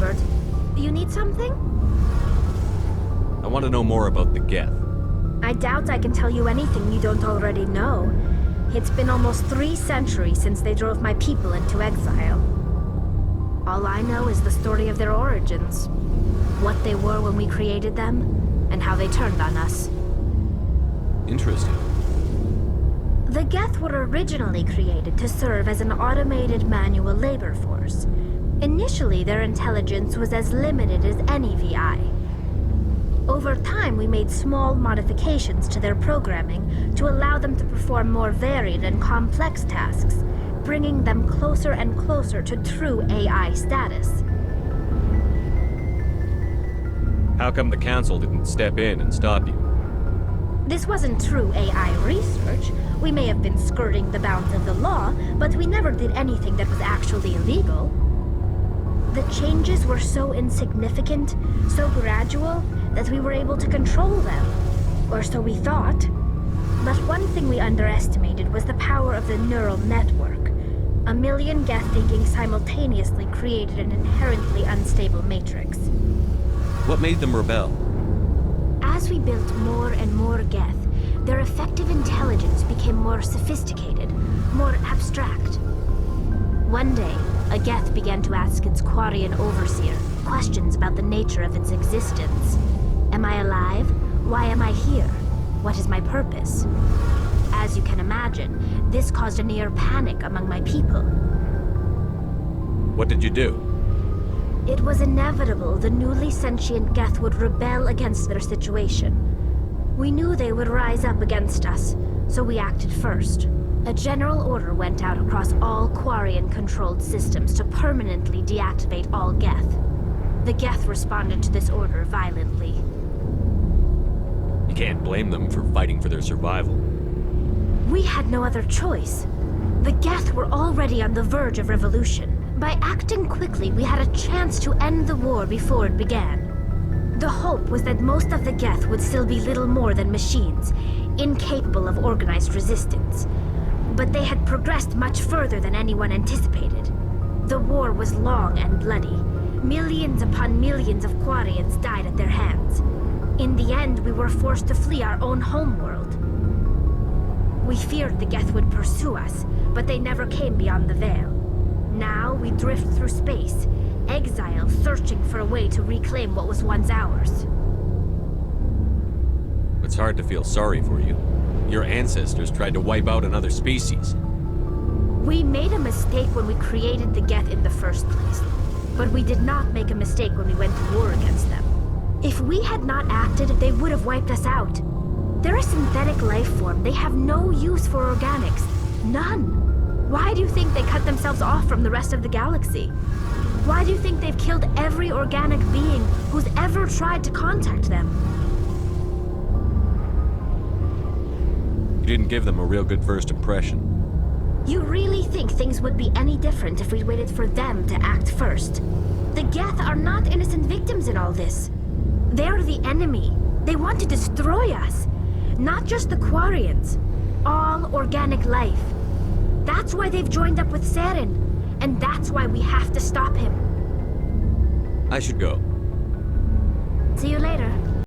Albert. You need something? I want to know more about the Geth. I doubt I can tell you anything you don't already know. It's been almost 3 centuries since they drove my people into exile. All I know is the story of their origins. What they were when we created them, and how they turned on us. Interesting. The Geth were originally created to serve as an automated manual labor force. Initially, their intelligence was as limited as any VI. Over time, we made small modifications to their programming to allow them to perform more varied and complex tasks, bringing them closer and closer to true AI status. How come the Council didn't step in and stop you? This wasn't true AI research. We may have been skirting the bounds of the law, but we never did anything that was actually illegal. The changes were so insignificant, so gradual, that we were able to control them. Or so we thought. But one thing we underestimated was the power of the neural network. A million Geth thinking simultaneously created an inherently unstable matrix. What made them rebel? As we built more and more Geth, their effective intelligence became more sophisticated, more abstract. One day, a Geth began to ask its Quarian overseer questions about the nature of its existence. Am I alive? Why am I here? What is my purpose? As you can imagine, this caused a near panic among my people. What did you do? It was inevitable the newly sentient Geth would rebel against their situation. We knew they would rise up against us, so we acted first. A general order went out across all Quarian-controlled systems to permanently deactivate all Geth. The Geth responded to this order violently. You can't blame them for fighting for their survival. We had no other choice. The Geth were already on the verge of revolution. By acting quickly, we had a chance to end the war before it began. The hope was that most of the Geth would still be little more than machines, incapable of organized resistance. But they had progressed much further than anyone anticipated. The war was long and bloody. Millions upon millions of Quarians died at their hands. In the end, we were forced to flee our own homeworld. We feared the Geth would pursue us, but they never came beyond the Veil. Now we drift through space, exile, searching for a way to reclaim what was once ours. It's hard to feel sorry for you. Your ancestors tried to wipe out another species. We made a mistake when we created the Geth in the first place, but we did not make a mistake when we went to war against them. If we had not acted, they would have wiped us out. They're a synthetic life form. They have no use for organics. None. Why do you think they cut themselves off from the rest of the galaxy? Why do you think they've killed every organic being who's ever tried to contact them? You didn't give them a real good first impression. You really think things would be any different if we waited for them to act first? The Geth are not innocent victims in all this. They're the enemy. They want to destroy us. Not just the Quarians. All organic life. That's why they've joined up with Saren. And that's why we have to stop him. I should go. See you later.